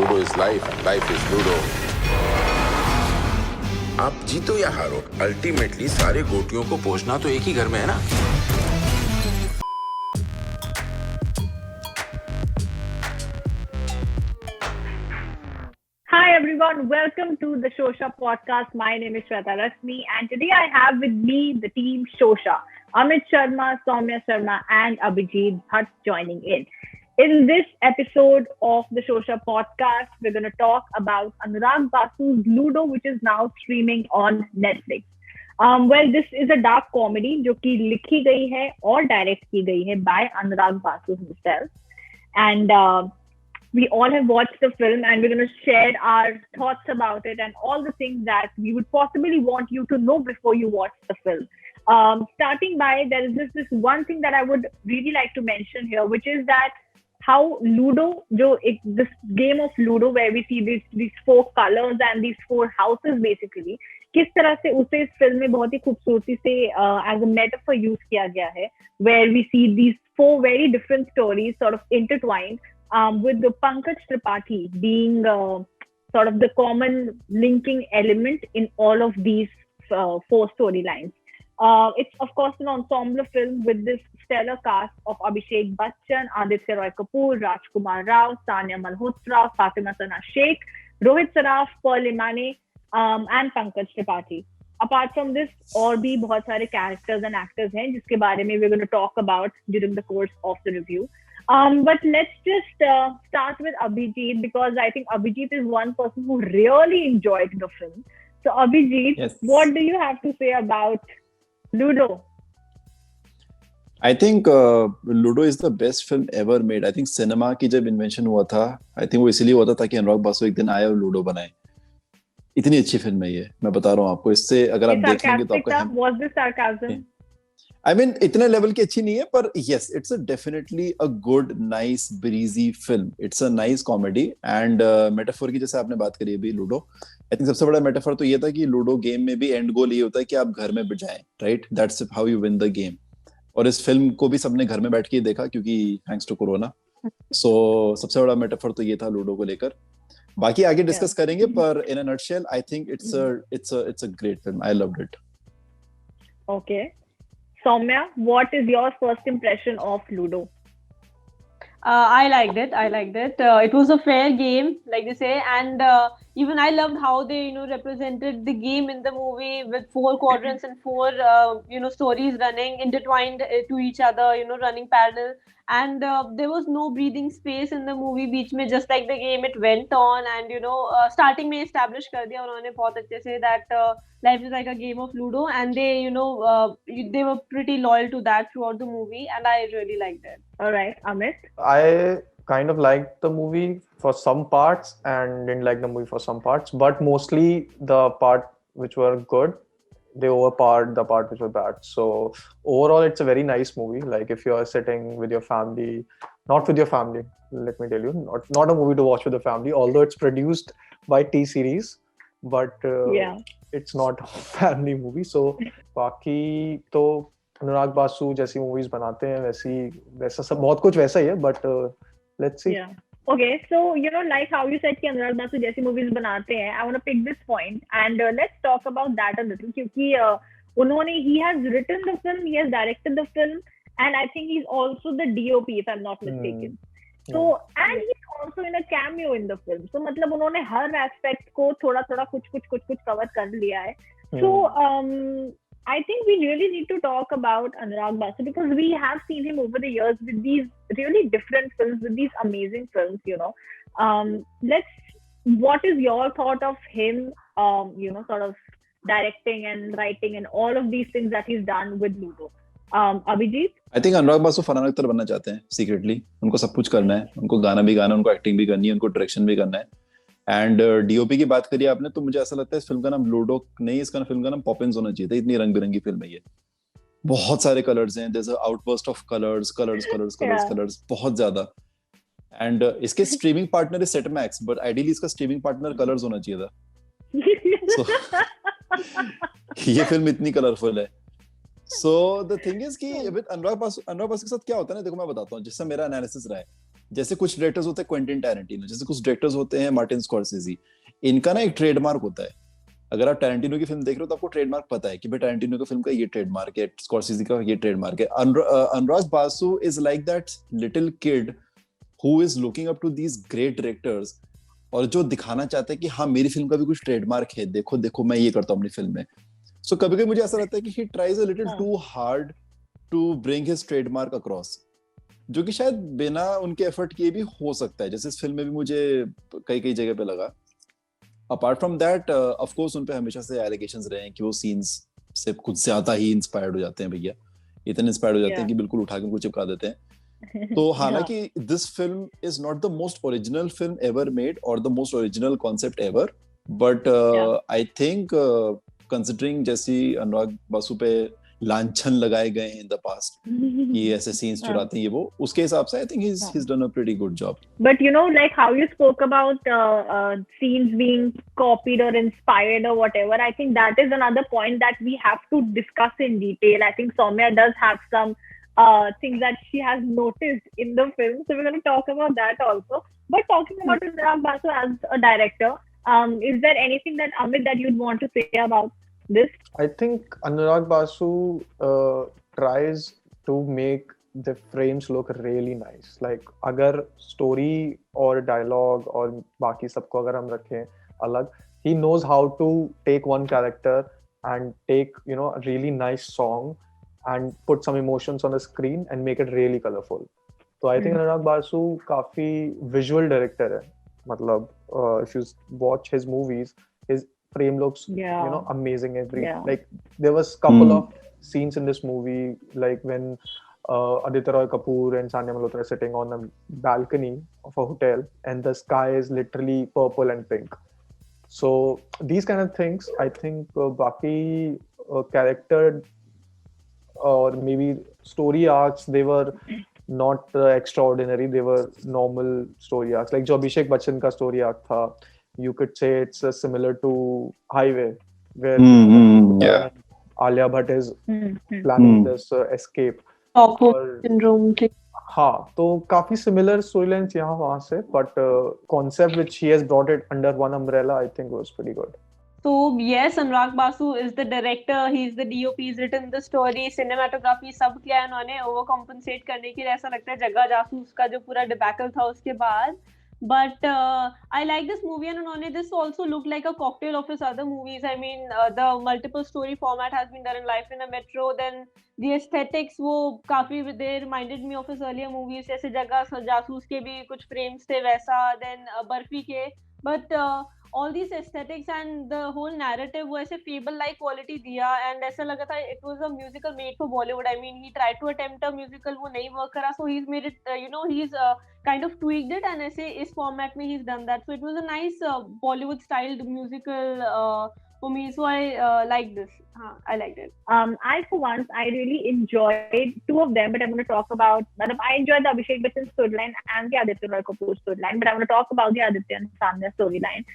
Ludo is life and life is ludo. आप जीतो या हारो, अल्टीमेटली सारे गोटियों को पहुंचना तो एक ही घर में है ना। Hi everyone, welcome to the Shosha podcast. My name is Shweta Rasmi and today I have with me the team Shosha, Amit Sharma, Soumya Sharma and Abhijit Bhatt joining in. In this episode of the Shosha podcast, we're going to talk about Anurag Basu's Ludo, which is now streaming on Netflix. Well, this is a dark comedy जो कि लिखी गई है और direct की गई है by Anurag Basu himself. And we all have watched the film and we're going to share our thoughts about it and all the things that we would possibly want you to know before you watch the film. Starting by, there is this one thing that I would really like to mention here, which is that how Ludo, this game of Ludo where we see these four colors and these four houses basically, किस तरह से उसे इस film में बहुत ही खूबसूरती से as a metaphor use किया गया है, where we see these four very different stories sort of intertwined. With the Pankaj Tripathi being sort of the common linking element in all of these four storylines. It's of course an ensemble film with this stellar cast of Abhishek Bachchan, Aditya Roy Kapoor, Rajkumar Rao, Sania Malhotra, Fatima Sana Sheikh, Rohit Saraf, Pearl Emane, and Pankaj Tripathi. Apart from this, और भी बहुत सारे characters and actors हैं जिसके बारे में we're going to talk about during the course of the review. But let's just start with Abhijit because I think Abhijit is one person who really enjoyed the film. So Abhijit, Yes. what do you have to say about Ludo? I think Ludo is the best film ever made. I think cinema की जब invention हुआ था, I think वो इसलिए हुआ था ताकि अनुराग बासु एक दिन आए और लूडो बनाए. इतनी अच्छी फिल्म है ये, मैं बता रहा हूँ आपको. इससे अगर आप देख लेंगे तो आपका Was this sarcasm? I mean, इतने लेवल की अच्छी नहीं है, पर yes, it's a definitely a good, nice, breezy film. It's a nice comedy and metaphor की जैसे आपने बात करी अभी लूडो. I think सबसे बड़ा metaphor तो ये था कि लूडो गेम में भी end goal ये होता है कि आप घर में बिठाएं, right? That's how you win the game. और इस फिल्म को भी सबने घर में बैठ के देखा क्योंकि thanks to corona. So सबसे बड़ा metaphor तो ये था लूडो को लेकर. बाकी आगे डिस्कस करेंगे, पर in a nutshell, I think it's a great film. I loved it. Okay. Soumya, what is your first impression of Ludo? I liked it. It was a fair game, like they say, and even I loved how they, represented the game in the movie with four quadrants and four, stories running intertwined to each other, running parallel. And there was no breathing space in the movie बीच में, just like the game it went on, and starting में establish कर दिया उन्होंने बहुत अच्छे से that life is like a game of Ludo, and they they were pretty loyal to that throughout the movie, and I really liked it. All right, Amit. I kind of liked the movie for some parts and didn't like the movie for some parts, but mostly the part which were good, they overpowered the part which was bad. So overall, it's a very nice movie. Like if you're sitting with your family, not with your family, let me tell you, not a movie to watch with the family, although it's produced by T-Series, but it's not a family movie. So बाकी तो अनुराग बासु जैसी movies बनाते हैं वैसा सब बहुत कुछ वैसा ही है, but let's see. Yeah. Okay, so like how you said कि अनुराग बासु जैसी movies बनाते हैं, I want to pick this point and let's talk about that a little क्योंकि he has written the film, he has directed the film, and I think he's also the DOP if I'm not mistaken. So and he's also in a cameo in the film. So मतलब उन्होंने हर aspect को थोड़ा कुछ cover कर लिया है. So I think we really need to talk about Anurag Basu because we have seen him over the years with these really different films, with these amazing films, what is your thought of him, sort of directing and writing and all of these things that he's done with Ludo? Abhijit? I think अनुराग बासु फरहान अख्तर बनना चाहते हैं secretly. उनको सब कुछ करना है, उनको गाना भी गाना, उनको एक्टिंग भी करनी है, उनको डायरेक्शन भी करना है. एंड डीओपी की बात करी आपने, तो मुझे ऐसा लगता है इस फिल्म का नाम लूडो नहीं, इसका फिल्म का नाम पॉपिंस होना चाहिए था. इतनी रंग बिरंगी फिल्म है ये, बहुत सारे कलर्स हैं, there is a outburst of colours बहुत ज्यादा. एंड इसके streaming partner is Set Max, but ideally इसका स्ट्रीमिंग पार्टनर कलर्स होना चाहिए था. ये फिल्म इतनी कलरफुल है. सो द थिंग इज कि अनुराग बासु के साथ क्या होता है ना, देखो मैं बताता हूँ जिससे मेरा एनालिसिस रहा है. जैसे कुछ डायरेक्टर्स होते हैं क्वेंटिन टैरेंटिनो, जैसे कुछ डायरेक्टर्स होते हैं मार्टिन स्कॉर्सेज़ी, इनका ना एक ट्रेडमार्क होता है। अगर आप टैरेंटिनो की फिल्म देख रहे हो तो आपको ट्रेडमार्क पता है कि भाई टैरेंटिनो की फिल्म का ये ट्रेडमार्क है, स्कॉर्सेज़ी का ये ट्रेडमार्क है। Anurag Basu is like that little kid who is looking up to these great directors, और जो दिखाना चाहते हैं कि हाँ मेरी फिल्म का भी कुछ ट्रेडमार्क है, देखो देखो मैं ये करता हूँ अपनी फिल्म में। सो कभी कभी मुझे ऐसा लगता है कि he tries a little too hard to bring his trademark across, जो कि शायद बिना उनके एफर्ट किए भी हो सकता है, जैसे इस फिल्म में भी मुझे कई कई जगह पे लगा। Apart from that of course उन पे हमेशा से एलिगेशंस रहे हैं कि वो सीन्स से कुछ ज्यादा ही इंस्पायर्ड हो जाते हैं भैया, इतने इंस्पायर्ड हो जाते हैं कि बिल्कुल उठा के उनको चिपका देते हैं। तो हालांकि this film is not the most original film ever made और the most original concept ever, but I think considering जैसी अनुराग बासु पे लांछन लगाए गए हैं इन द पास्ट कि ऐसे सीन्स चुराते हैं ये वो, उसके हिसाब से I think he's done a pretty good job. But you know, like how you spoke about scenes being copied or inspired or whatever, I think that is another point that we have to discuss in detail. I think Soumya does have some things that she has noticed in the film, so we're going to talk about that also. But talking about Anurag Basu as a director, is there anything that Amit that you'd want to say about this? I think Anurag Basu tries to make the frames look really nice. Like अगर story और dialogue और बाकी सबको अगर हम रखें अलग, he knows how to take one character and take, you know, a really nice song and put some emotions on the screen and make it really colorful. So I think Anurag Basu काफी visual director है. मतलब if you watch his movies, his frame looks you know amazing like there was couple of scenes in this movie like when Aditya Roy Kapoor and Sanya Malhotra are sitting on a balcony of a hotel and the sky is literally purple and pink. So these kind of things I think baki character or maybe story arcs, they were not extraordinary, they were normal story arcs. Like jo Abhishek Bachchan ka story arc tha, you could say it's similar to Highway, where Alia Bhatt is planning this escape. Stockholm syndrome. हाँ, तो काफी similar storylines यहाँ वहाँ से, but concept which he has brought it under one umbrella, I think was pretty good. So yes, Anurag Basu is the director, he's the DOP, he's written the story, cinematography सब किया है उन्होंने overcompensate करने के लिए। ऐसा लगता है जग्गा जासूस का जो पूरा debacle था उसके बाद। But I like this movie and उन्होंने this also looked like a cocktail of his other movies. I mean the multiple story format has been done in Life in a Metro, then the aesthetics वो काफी they reminded me of his earlier movies, जैसे जग्गा जासूस के भी कुछ frames थे वैसा, then barfi के, but all these aesthetics and the whole narrative वो ऐसे fable like quality दिया and ऐसा लगा था it was a musical made for Bollywood. I mean he tried to attempt a musical, वो नहीं work करा, so he's made it you know he's kind of tweaked it and ऐसे इस format में he's done that, so it was a nice Bollywood styled musical for me, so I like this. I liked it. I for once I really enjoyed two of them, but I'm going to talk about. I enjoyed the Abhishek Bachchan storyline and the Aditya Roy Kapoor storyline, but I'm going to talk about the Aditya and Sanya storyline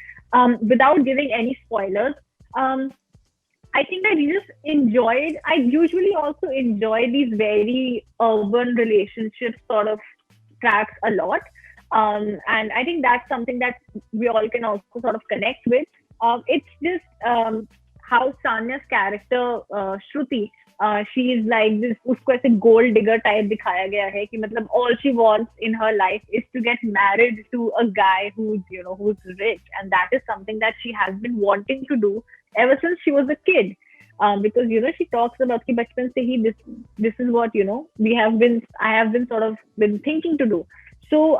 without giving any spoilers. I think I just enjoyed. I usually also enjoy these very urban relationship sort of tracks a lot, and I think that's something that we all can also sort of connect with. It's just how Sanya's character Shruti, she's like this, उसको ऐसे gold digger type दिखाया गया है कि मतलब all she wants in her life is to get married to a guy who's who's rich, and that is something that she has been wanting to do ever since she was a kid. Because she talks about कि बचपन से ही this is what I have been sort of been thinking to do. So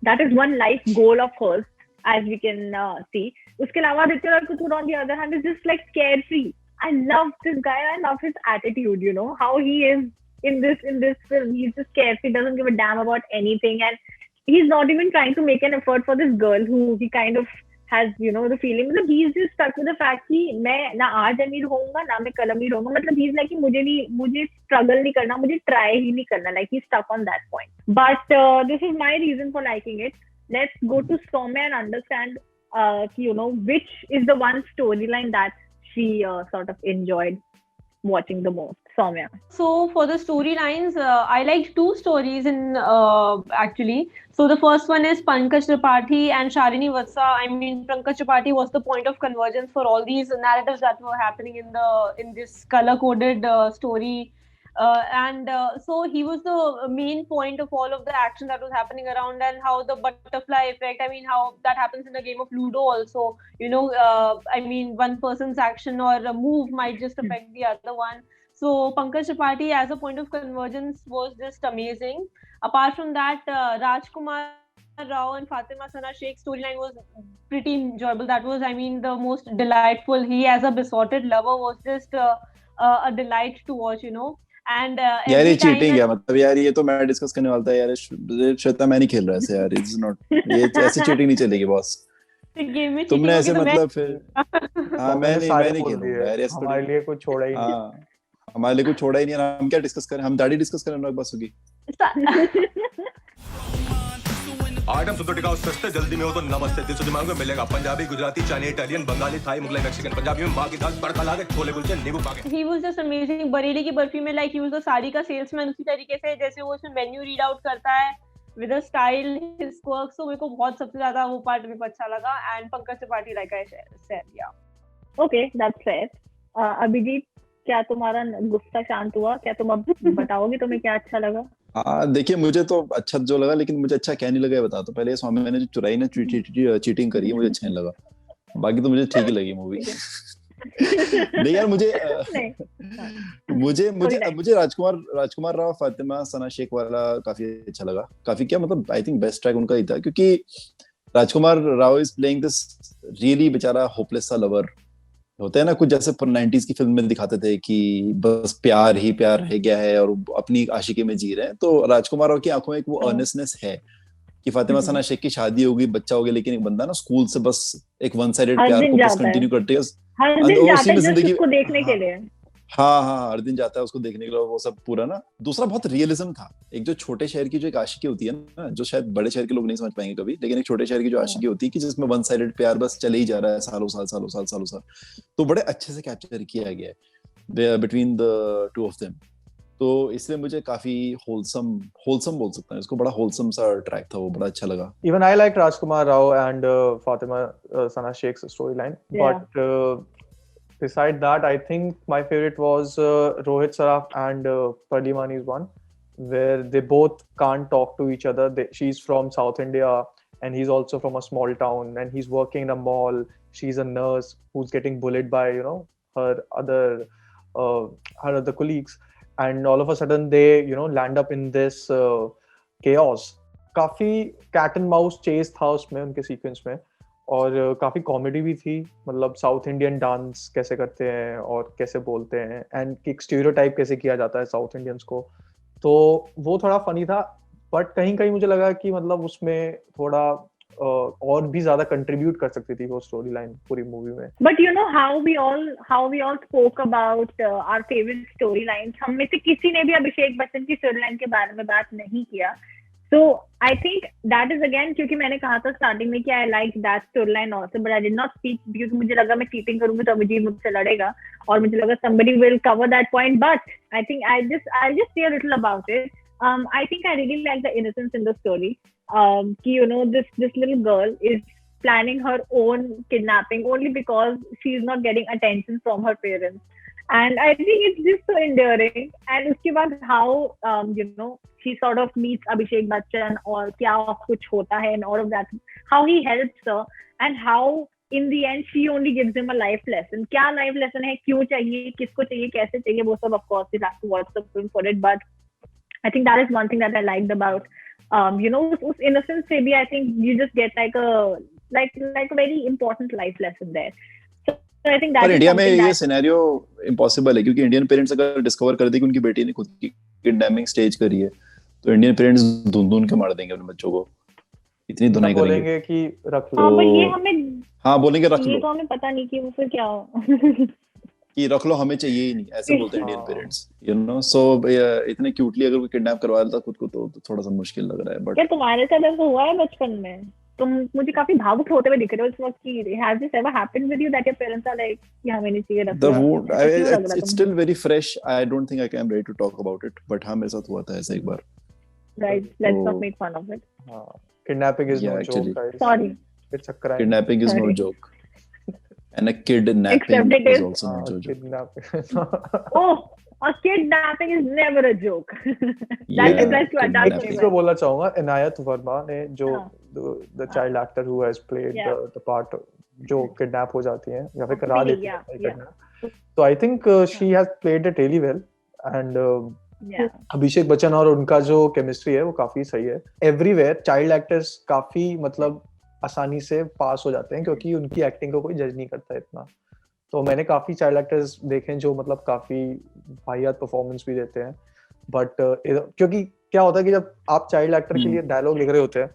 that is one life goal of hers, as we can see. उसके अलावा Aditya Roy Kapoor on the other hand is just like carefree. I love this guy. I love his attitude. How he is in this film. He's just carefree, doesn't give a damn about anything, and he's not even trying to make an effort for this girl who he kind of has the feeling. मतलब he's just stuck with the fact कि मैं ना आज अमीर होऊंगा ना मैं कल अमीर होऊंगा. मतलब he's like कि मुझे struggle नहीं करना, मुझे try ही नहीं करना. Like he's stuck on that point. But this is my reason for liking it. Let's go to Soumya and understand which is the one storyline that she sort of enjoyed watching the most. Soumya? So for the storylines, I liked two stories in actually. So the first one is Pankaj Tripathi and Shalini Vatsa. I mean, Pankaj Tripathi was the point of convergence for all these narratives that were happening in this color-coded story. So he was the main point of all of the action that was happening around, and how the butterfly effect. I mean, how that happens in a game of Ludo also. I mean, one person's action or a move might just affect the other one. So Pankaj Tripathi as a point of convergence was just amazing. Apart from that, Rajkumar Rao and Fatima Sana Sheikh's storyline was pretty enjoyable. That was, I mean, the most delightful. He as a besotted lover was just a delight to watch, And यार ये every time cheating है, मतलब यार ये तो मैं discuss करने वाला था यार, श्वेता मैं नहीं खेल रहा ऐसे यार, इट्स नॉट, ये ऐसे चीटिंग नहीं चलेगी बॉस, गेम में तुमने cheating ऐसे होगी तो मतलब फिर हाँ मैं नहीं खेलूंगा यार, ऐसे हमारे लिए कुछ छोड़ा ही नहीं। हाँ हमारे लिए कुछ छोड़ा ही नहीं, हम क्या डिस्कस करें, हम दाढ़ी डिस्कस करें, बस होगी। आइटम सुन तो टिकाऊ, सस्ते जल्दी में हो तो नमस्ते 300 दिमाग में मिलेगा। Punjabi, Gujarati, Chinese, Italian, Bengali, Thai, Mughlai, Mexican. Punjabi में माँ की दाल तड़का लाके छोले कुलचे नींबू पाके। He was just amazing. Bareilly की बर्फी में like he was the sari का सेल्समैन, उसी तरीके से जैसे वो उसमें मेन्यू रीड आउट करता है with a style, his quirks. तो मेरे को बहुत सबसे ज्यादा वो पार्ट मेरे को अच्छा लगा, and Pankaj Tripathi like I said, yeah. Okay, that's fair. Abhijit, क्या तुम्हारा गुस्सा शांत हुआ? क्या तुम अब बताओगे तुम्हें क्या अच्छा लगा? हाँ देखिए, मुझे तो अच्छा जो लगा, लेकिन मुझे अच्छा क्या नहीं लगा ये बता। तो पहले स्वामी मैंने जो चुराई ना चीटिंग करी है, मुझे अच्छा नहीं लगा। बाकी तो मुझे ठीक ही लगी मूवी। नहीं यार, मुझे राजकुमार राव फातिमा सना शेख वाला काफी अच्छा लगा। काफी क्या मतलब, आई थिंक बेस्ट ट्रैक उनका ही था, क्योंकि Rajkumar Rao is playing this really बेचारा होपलेस सा लवर होता है ना, कुछ जैसे 90s की फिल्म में दिखाते थे कि बस प्यार ही प्यार रह गया है और अपनी आशिकी में जी रहे हैं। तो राजकुमार राव की आंखों में एक वो अर्नेस्टनेस है कि फातिमा सना शेख की शादी होगी, बच्चा हो गया, लेकिन एक बंदा ना स्कूल से बस एक वन साइडेड प्यार को बस कंटिन्यू करते हैं, हर दिन जाता है जिंदगी उसको देखने के लिए। हाँ हर दिन जाता है उसको देखने के लिए, वो सब पूरा ना। दूसरा बहुत रियलिज्म था, एक जो छोटे शहर की जो एक आशिकी होती है ना, जो शायद बड़े शहर के लोग नहीं समझ पाएंगे कभी, लेकिन एक छोटे शहर की जो आशिकी होती है कि जिसमें वन साइडेड प्यार बस चले ही जा रहा है सालों साल, तो बड़े अच्छे से कैप्चर किया गया है between the two of them. तो इसलिए मुझे काफी होलसम बोल सकता हूँ इसको, बड़ा होलसम सा ट्रैक था वो, बड़ा अच्छा लगा। Even I liked Rajkumar Rao and Fatima Sana Sheikh's storyline, but beside that, I think my favorite was Rohit Saraf and Pardimani's one, where they both can't talk to each other. She's from South India and he's also from a small town, and he's working in a mall. She's a nurse who's getting bullied by her other colleagues, and all of a sudden they land up in this chaos. काफी cat and mouse chase था उसमें, उनके sequence में, और काफी comedy भी थी। मतलब साउथ इंडियन डांस कैसे करते हैं और कैसे बोलते हैं, एंड एक स्टीरियोटाइप कैसे किया जाता है साउथ इंडियंस को, तो वो थोड़ा फनी था। बट कहीं कहीं मुझे लगा कि मतलब उसमें थोड़ा और भी ज्यादा कंट्रीब्यूट कर सकती थी वो स्टोरी लाइन पूरी मूवी में। But you know how we all spoke about our favorite storylines. हम में से किसी ने भी अभिषेक बच्चन की स्टोरीलाइन के बारे में बात नहीं किया। So I think that is again, क्योंकि मैंने कहा था स्टार्टिंग में कि I like that storyline also, but I did not speak because मुझे लगा मैं चीटिंग करूंगी तो अभिजीत मुझसे लड़ेगा, और मुझे लगा somebody will cover that point. But I think I'll just say a little about it. I think I really like the innocence in the story. Ki, this little girl is planning her own kidnapping only because she's not getting attention from her parents, and I think it's just so endearing. And uske baad how she sort of meets Abhishek Bachchan और क्या कुछ होता है and all of that, how he helps her, and how in the end she only gives him a life lesson. क्या life lesson है, क्यों चाहिए, किसको चाहिए, कैसे चाहिए, वो सब of course you'll have to watch the film for it. But I think that is one thing that I liked about उस innocence से भी I think you just get like a very important life lesson there. So I think that. पर India में ये scenario impossible है, क्योंकि Indian parents अगर discover कर दे कि उनकी बेटी ने खुद की किडनैपिंग स्टेज करी है, तो इंडियन पेरेंट्स धुन के मार देंगे अपने बच्चों को, इतनी धुनाई करेंगे, बोलेंगे कि रख लो। हाँ, but ये हमें बोलेंगे रख लो, ये तो हमें पता नहीं कि वो फिर क्या हो कि रख लो, हमें चाहिए ही नहीं, ऐसे बोलते हैं इंडियन पेरेंट्स, सो इतने क्यूटली अगर कोई किडनैप करवा लेता खुद को तो थोड़ा सा मुश्किल लग रहा है। बट क्या तुम्हारे साथ ऐसा हुआ है बचपन में? तुम मुझे काफी भावुक होते हुए दिख रहे हो इस वक्त कि has this ever happened with you that your parents are like कि हमें नहीं चाहिए The रखना, wound, ऐसा क्यों लग रहा it's still very fresh. I don't think I am ready to talk about it. But हाँ, मेरे साथ हुआ था ऐसा एक बार. राइट, लेट्स तो- not make fun of it. Kidnapping is Yeah, no actually. joke, guys. Sorry. It's a crime. Kidnapping is no Sorry. joke. And a kidnapping Except it is is- also not a joke. Kidnapping. Oh, a kidnapping is never a joke. That Yeah, applies to adults एक as चीज kidnapping. मैं well. बोलना चाहूंगा, इनायत वर्मा ने जो हाँ. the child actor who has played Yeah. the part जो kidnap हो जाती हैं या फिर करा Really, लेती yeah, हैं yeah. kidnap. So I think she has played it really well and Yeah. Abhishek Bachchan और उनका जो केमिस्ट्री है वो काफी सही है. एवरीवेयर चाइल्ड एक्टर्स काफी मतलब आसानी से पास हो जाते हैं क्योंकि उनकी एक्टिंग को कोई जज नहीं करता इतना. तो मैंने काफी चाइल्ड एक्टर्स देखे हैं जो मतलब काफी वाहियात परफॉर्मेंस भी देते हैं. बट क्योंकि क्या होता है कि जब आप चाइल्ड एक्टर के लिए डायलॉग लिख रहे होते हैं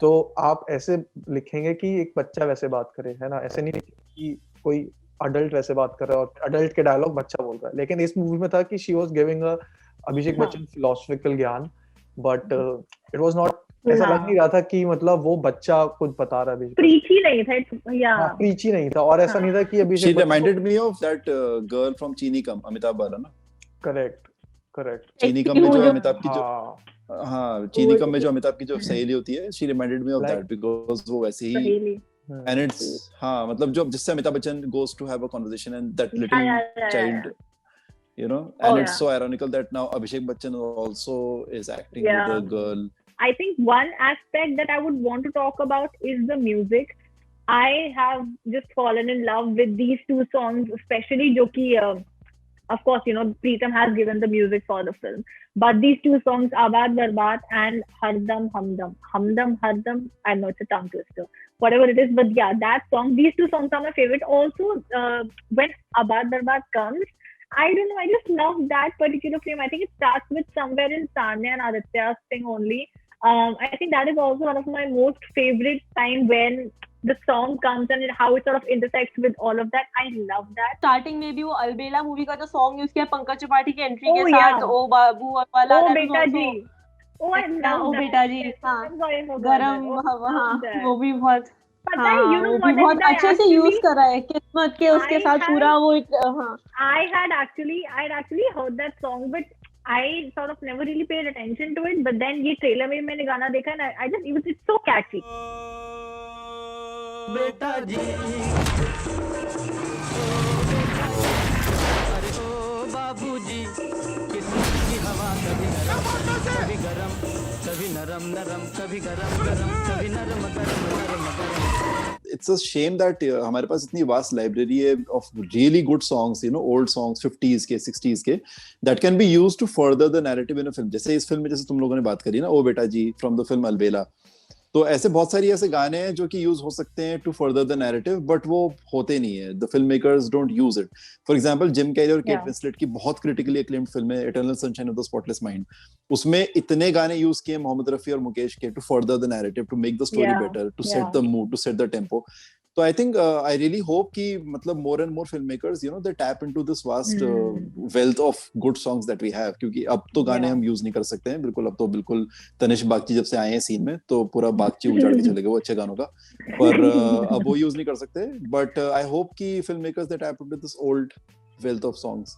तो आप ऐसे लिखेंगे कि एक बच्चा वैसे बात करे, है ना, ऐसे नहीं कि कोई अडल्ट वैसे बात कर रहा है और अडल्ट के डायलॉग बच्चा बोल रहा है. लेकिन इस मूवी में था कि शी वाज गिविंग अ अभिषेक हाँ. बच्चन फिलोसॉफिकल ज्ञान, बट इट वाज नॉट, ऐसा लग हाँ. नहीं रहा था कि मतलब वो बच्चा कुछ बता रहा है अभिषेक. Preachy नहीं था, yeah. प्रीची नहीं था और ऐसा हाँ. नहीं था कि She Abhishek Bachchan reminded me of that girl from Chini Kam, Amitabh Bachchan ना. करेक्ट चीनी कम में जो अमिताभ की जो हाँ हाँ चीनी कम में जो अमिताभ की जो सहेली होती है, she reminded me of Like- that because वो वैसे ही Really. and it's हाँ मतलब जो जिससे Amitabh Bachchan goes to have a conversation and that little Yeah. child, you know, and Oh, it's yeah. so ironical that now Abhishek Bachchan also is acting Yeah. with a girl. I think one aspect that I would want to talk about is the music. I have just fallen in love with these two songs, especially जो कि of course, you know, Pritam has given the music for the film. But these two songs, Abad Barbad and Hardam Hamdam. Hamdam Hardam, I know it's a tongue twister. Whatever it is, but yeah, that song, these two songs are my favorite. Also, when Abad Barbad comes, I don't know, I just love that particular frame. I think it starts with somewhere in Sanya and Aditya's thing only. I think that is also one of my most favorite time when the song comes and how it sort of intersects with all of that. I love that. Starting में भी वो अलबेला movie का जो song use किया पंकज त्रिपाठी की entry Oh, के yeah. साथ, ओ बाबू वाला, Oh, that was beta also- ji. Oh, I love O that. बेटा जी, हाँ, I'm sorry for गरम that. Oh, हाँ, love that. वो भी बहुत, पता है, हाँ, you know वो भी what बहुत did I अच्छे से actually- यूज करा है किस्मत के उसके I साथ had- पूरा वो हाँ. I had actually heard that song, but I sort of never really paid attention to it. But then ये trailer में मैंने गाना देखा and I just it's so catchy. बेटा जी अरे ओ बाबूजी किस्मत की हवा कभी गरम कभी नरम नरम कभी गरम गरम कभी नरम गरम नरम गरम. It's a shame that हमारे पास इतनी vast library है of really good songs, you know, old songs 50s के 60s के that can be used to further the narrative in a film. जैसे इस फिल्म में जैसे तुम लोगों ने बात करी ना, ओ बेटा जी from the film अलबेला, तो ऐसे बहुत सारी ऐसे गाने हैं जो कि यूज हो सकते हैं to further the narrative, but वो होते नहीं है. The film makers don't use it. For example Jim Carrey और केट Yeah. विंसलेट की बहुत क्रिटिकली अक्लेम्ड फिल्म है Eternal Sunshine of the Spotless Mind, उसमें इतने गाने यूज किए मोहम्मद रफी और मुकेश के to further the narrative, to make the story Yeah. Better, to Yeah. Set the mood, to set the tempo. So I think I really hope कि मतलब more and more filmmakers, you know, they tap into this vast wealth of good songs that we have. क्योंकि अब तो गाने Yeah. हम use नहीं कर सकते हैं बिल्कुल. अब तो बिल्कुल तनिष्क बागची जब से आए हैं सीन में तो पूरा बागची उजाड़ के चले गए वो अच्छे गानों का, पर अब वो यूज नहीं कर सकते. But I hope कि filmmakers they tap into this old wealth of songs.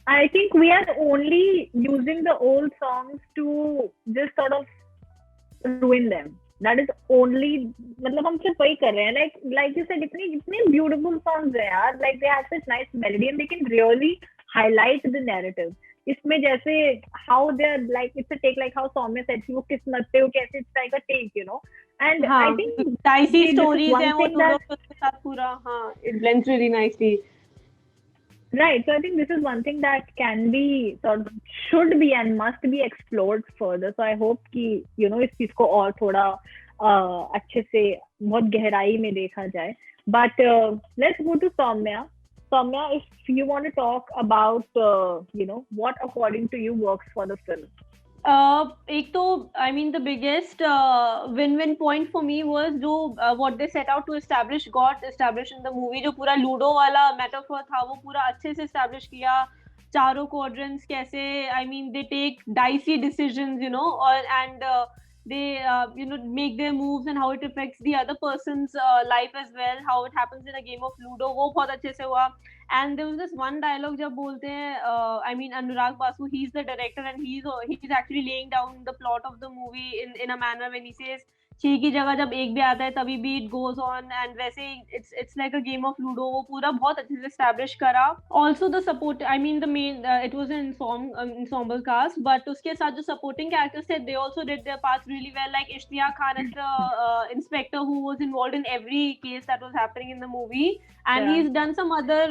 I think we are only using the old songs to just sort of ruin them. That is only, मतलब हम सिर्फ वही कर रहे हैं. Like you said, इतने beautiful songs हैं यार. Like they have such nice melody and they can really highlight the narrative. इसमें जैसे how they're like, it's a take like how Soumya said कि वो किस्मत पे वो कैसे it's like a take, you know. And हाँ, I think dicey this is stories one हैं वो thing दोनों that- के उसके साथ पूरा, हाँ, it blends really nicely. Right. So I think this is one thing that can be sort of should be and must be explored further. So I hope कि you know इस चीज को और थोड़ा अच्छे से बहुत गहराई में देखा जाए. But let's go to Soumya. Soumya, if you want to talk about you know what according to you works for the film. एक तो I mean the biggest win-win point for me was जो what they set out to establish got established in the movie. जो पूरा ludo वाला metaphor था वो पूरा अच्छे से establish किया. चारों quadrants कैसे I mean they take dicey decisions, you know, और and they make their moves and how it affects the other person's life as well, how it happens in a game of Ludo, वो बहुत अच्छे से हुआ. And there was this one dialogue जब बोलते हैं, I mean Anurag Basu, he's the director and he's actually laying down the plot of the movie in a manner when he says 6 की जगह जब 1 भी आता है तभी भी it goes on, and वैसे ही it's like a game of Ludo, वो पूरा बहुत अच्छे से establish करा. Also the support, I mean the main, it was an ensemble cast, but उसके साथ जो supporting characters थे, they also did their parts really well, like Ishtiyaq Khan as the inspector who was involved in every case that was happening in the movie, and Yeah. he's done some other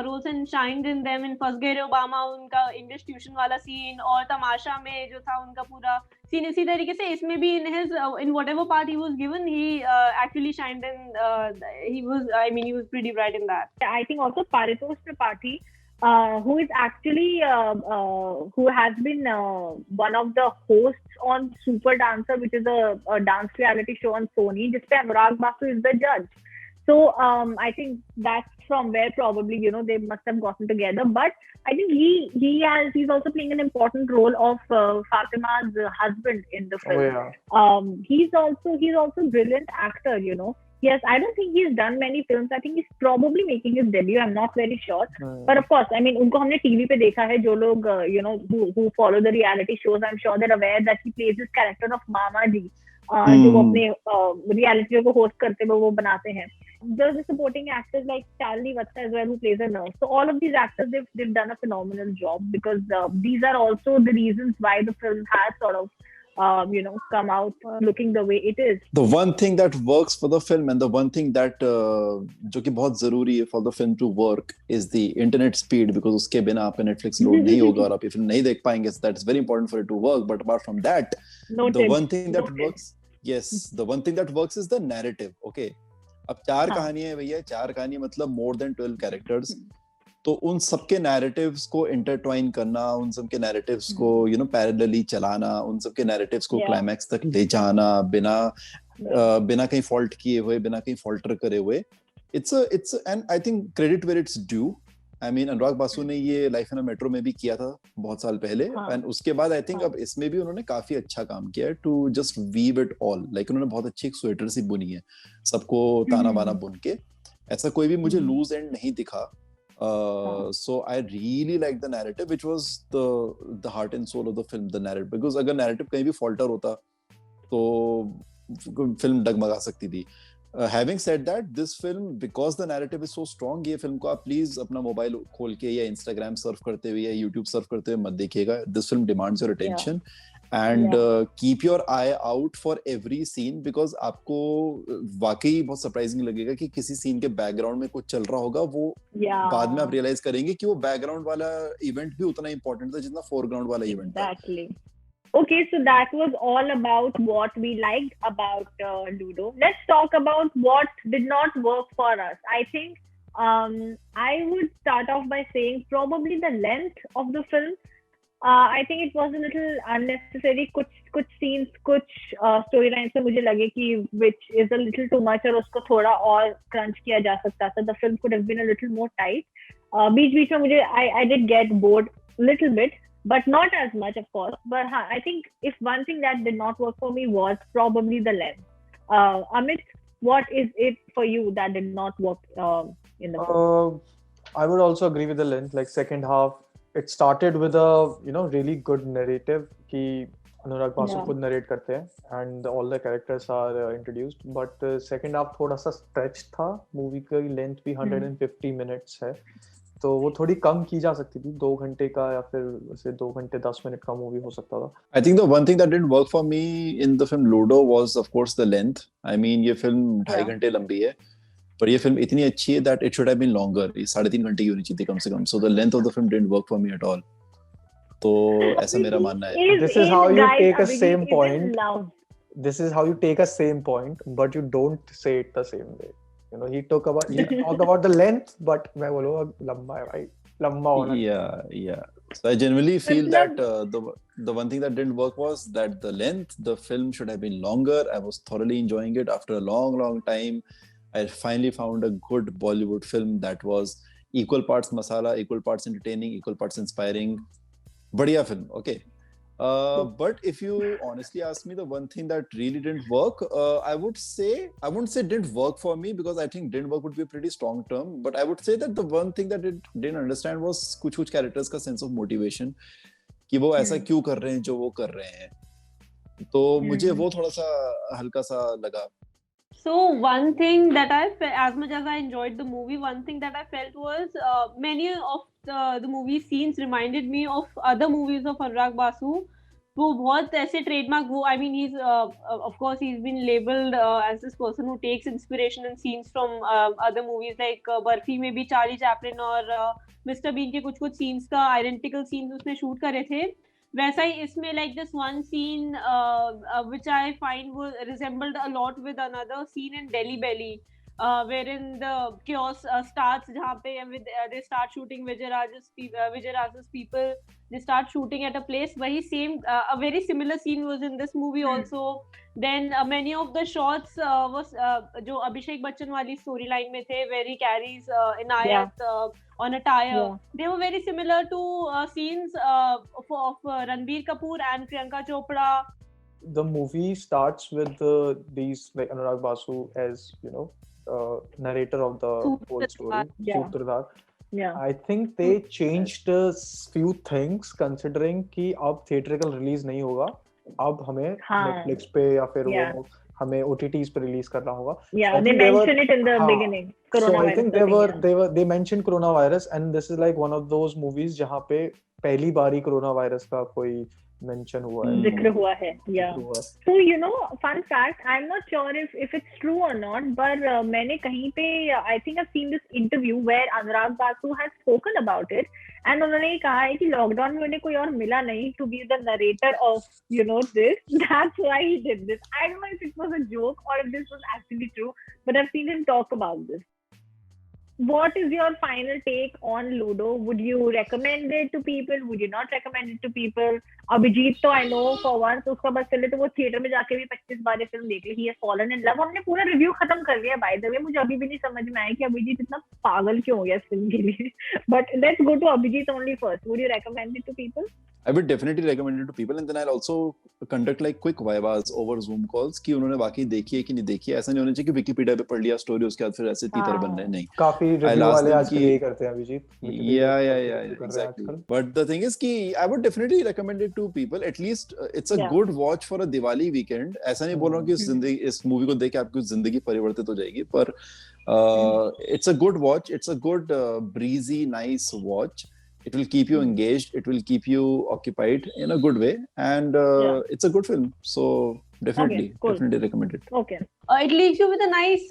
roles and shined in them. In Fas Gaye Obama उनका English tuition वाला scene, और तमाशा में जो था उनका पूरा scene, इसी तरीके से इसमें भी in whatever part he was given, he actually shined in. He was pretty bright in that. I think also Paritosh Tripathi, who is actually who has been one of the hosts on Super Dancer, which is a dance reality show on Sony, जिसपे Anurag Basu is the judge. So I think that's from where probably they must have gotten together. But I think he's also playing an important role of Fatima's husband in the film. Oh, yeah. He's also a brilliant actor. Yes, I don't think he's done many films. I think he's probably making his debut. I'm not very sure. But of course, I mean, उनको हमने TV पे देखा है. जो लोग who follow the reality shows, I'm sure they're aware that he plays this character of Mama Ji, जो वो अपने reality show को host करते हुए वो बनाते हैं. There's the supporting actors like Shalini Vatta as well, who plays a nurse. So all of these actors, they've done a phenomenal job, because these are also the reasons why the film has sort of come out looking the way it is. The one thing that works for the film, and the one thing that जो कि बहुत जरूरी है for the film to work, is the internet speed, because उसके बिना आप Netflix load नहीं होगा और आप ये film नहीं देख पाएंगे. So that's very important for it to work. But apart from that, the one thing that works, the one thing that works is the narrative. Okay, अब 4 कहानियां हैं भैया, 4 कहानियां मतलब more than 12 characters. तो उन सबके नैरेटिव्स को इंटरट्वाइन करना, उन सबके नैरेटिव्स को पैरेलली चलाना, उन सबके नैरेटिव्स को क्लाइमैक्स तक ले जाना बिना कहीं फॉल्ट किए हुए, बिना कहीं फॉल्टर करे हुए. It's and I think credit where it's due. I mean Anurag Basu ने ये लाइफ इन अ मेट्रो में भी किया था बहुत साल पहले, एंड उसके बाद आई थिंक अब इसमें भी उन्होंने काफी अच्छा काम किया है to just weave it all. Like उन्होंने बहुत अच्छी एक स्वेटर सी बुनी है, सबको ताना बाना बुन के. ऐसा कोई भी मुझे लूज एंड नहीं दिखा. So I really like the narrative, which was the heart and soul of the film, the narrative. Because अगर narrative कहीं भी falter होता तो film डगमगा सकती थी. Having said that, this film, because the narrative is so strong, ये film को आप please अपना मोबाइल खोल के या Instagram सर्फ करते हुए या YouTube सर्फ करते हुए मत देखिएगा. This film demands your attention. And keep your eye out for every scene, because आपको वाकई बहुत सरप्राइजिंग लगेगा कि किसी सीन के बैकग्राउंड में कुछ चल रहा होगा, वो बाद में आप रियलाइज करेंगे कि वो बैकग्राउंड वाला इवेंट भी उतना इम्पोर्टेंट था जितना फोरग्राउंड वाला इवेंट था. Exactly. Okay, so that was all about what we liked about Ludo. Let's talk about what did not work for us. I think I would start off by saying probably the length of the film. I think it was a little unnecessary. कुछ scenes, कुछ storylines में मुझे लगे कि which is a little too much, और उसको थोड़ा और crunch किया जा सकता था. The film could have been a little more tight. बीच में मुझे I did get bored little bit, but not as much, of course. But I think if one thing that did not work for me was probably the length. Amit, what is it for you that did not work in the film? I would also agree with the length. Like second half, it started with a really good narrative कि अनुराग बासु खुद narrate करते हैं and all the characters are introduced, but second half थोड़ा सा stretch था. Movie की length भी 150 minutes है, तो वो थोड़ी कम की जा सकती थी. 2 घंटे का या फिर वैसे 2 घंटे 10 मिनट का मूवी हो सकता था. I think the one thing that didn't work for me in the film Ludo was of course the length. I mean ये film 2.5 घंटे लंबी है, पर ये फिल्म इतनी अच्छी है that it should have been longer. ये 3.5 घंटे की होनी चाहिए थी कम से कम. So the length of the film didn't work for me at all. तो ऐसा मेरा मानना है. This is how you take a same point. This is how you take a same point, but you don't say it the same way. He talk about the length, but मैं बोलूँगा लंबा है भाई, लंबा होना. Yeah. So I genuinely feel that the one thing that didn't work was that the length. The film should have been longer. I was thoroughly enjoying it after a long time. I finally found a good Bollywood film that was equal parts masala, equal parts entertaining, equal parts inspiring. बढ़िया film, okay. But if you honestly ask me, the one thing that really didn't work, I wouldn't say didn't work for me, because I think didn't work would be a pretty strong term. But I would say that the one thing that it didn't understand was कुछ characters का sense of motivation, कि वो ऐसा क्यों कर रहे हैं जो वो कर रहे हैं. तो मुझे वो थोड़ा सा हल्का सा लगा. So one thing that as much as I enjoyed the movie, one thing that I felt was many of the movie scenes reminded me of other movies of Anurag Basu. वो बहुत ऐसे trademark वो, I mean he's of course he's been labeled as this person who takes inspiration and scenes from other movies like barfi में भी Charlie Chaplin और mister been के कुछ scenes का identical scenes उसने shoot करे थे. वैसा ही इसमें like this one scene which I find resembled a lot with another scene in Delhi Belly, wherein the chaos starts जहाँ पे they start shooting Vijay Raj's people, they start shooting at a place. वही same a very similar scene was in this movie also. Then many of the shots was जो अभिषेक बच्चन वाली storyline में थे, where he carries Inayat on a tire. They were very similar to scenes of Ranbir Kapoor and Priyanka Chopra. The movie starts with these like Anurag Basu as narrator of the whole story, Sutradhar. Yeah. I think they changed a few things considering कि अब theatrical release नहीं होगा, अब हमें Netflix पे या फिर वो हमें OTTs पे release करना होगा. Yeah, they mentioned it in the beginning. So I think they mentioned coronavirus, and this is like one of those movies जहाँ पे पहली बारी coronavirus का कोई mention हुआ है. जिक्र हुआ है. Yeah. So fun fact, I'm not sure if it's true or not, but मैंने कहीं पे I think I've seen this interview where Anurag Basu has spoken about it, and उन्होंने कहा है कि लॉकडाउन में उन्हें कोई और मिला नहीं to be the narrator of this. That's why he did this. I don't know if it was a joke or if this was actually true, but I've seen him talk about this. What is your final take on Ludo? Would you recommend it to people? Would you not recommend it to people? Abhijit तो I know for once उसका बस चले तो वो theatre में जाके भी 25 बार film देख ली. He has fallen in love. हमने पूरा रिव्यू खत्म कर लिया. By the way, मुझे अभी भी नहीं समझ में आया कि अभिजीत इतना पागल क्यों हो गया इस फिल्म के लिए. But let's go to Abhijit only first. Would you recommend it to people? I would definitely recommend it to people, and then I'll also conduct like quick vivas over Zoom calls कि उन्होंने वाकई देखी है कि नहीं देखी है. ऐसा नहीं होना चाहिए कि विकिपीडिया पे पढ़ लिया स्टोरी उसके बाद फिर ऐसे तीतर बन रहे. नहीं, काफी रिव्यू वाले आजकल यही करते हैं Abhijit. Yeah, exactly. But the thing is कि I would definitely recommend it to people. At least it's a good watch for a Diwali weekend. ऐसा नहीं बोल रहा हूँ कि इस मूवी को देख के आपकी जिंदगी परिवर्तित हो जाएगी, पर it's a good watch. It's a good breezy, nice watch. It will keep you engaged. It will keep you occupied in a good way, and it's a good film. So definitely recommend it. Okay. It leaves you with a nice,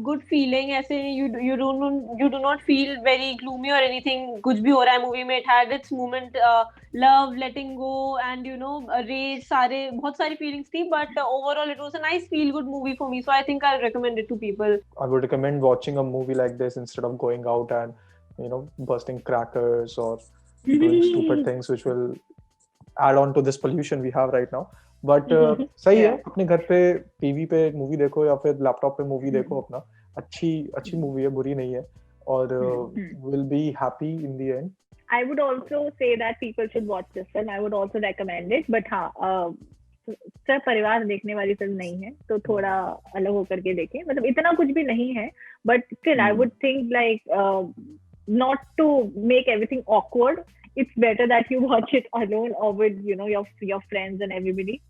good feeling. ऐसे you do not feel very gloomy or anything. कुछ भी हो रहा है movie में. It had its moment, love, letting go, and rage. बहुत सारी feelings थी. But overall, it was a nice feel-good movie for me. So I think I'll recommend it to people. I would recommend watching a movie like this instead of going out and bursting crackers or doing stupid things which will add on to this pollution we have right now. But सही है, अपने घर पे TV पे movie देखो या फिर laptop पे मूवी देखो अपना. अच्छी मूवी है, बुरी नहीं है, और will be happy in the end. I would also say that people should watch this film. I would also recommend it. But हाँ, सब परिवार देखने वाली फिल्म नहीं है, तो थोड़ा अलग होकर के देखें. मतलब इतना कुछ भी नहीं है, but still I would think like not to make everything awkward, it's better that you watch it alone or with your friends and everybody.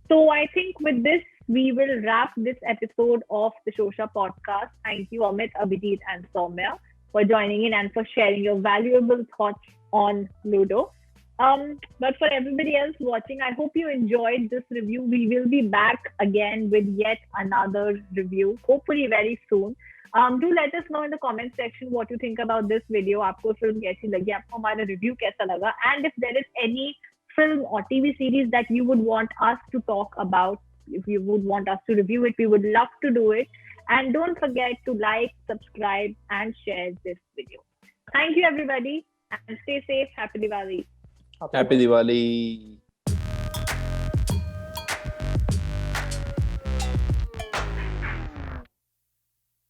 So I think with this we will wrap this episode of the Shosha podcast. Thank you Amit, Abhijit and Soumya for joining in and for sharing your valuable thoughts on Ludo. But for everybody else watching, I hope you enjoyed this review. We will be back again with yet another review, hopefully very soon. Do let us know in the comment section what you think about this video. आपको film कैसी लगी, आपको हमारा review कैसा लगा, and if there is any film or TV series that you would want us to talk about, if you would want us to review it, we would love to do it. And don't forget to like, subscribe and share this video. Thank you everybody and stay safe. Happy Diwali. Happy Diwali.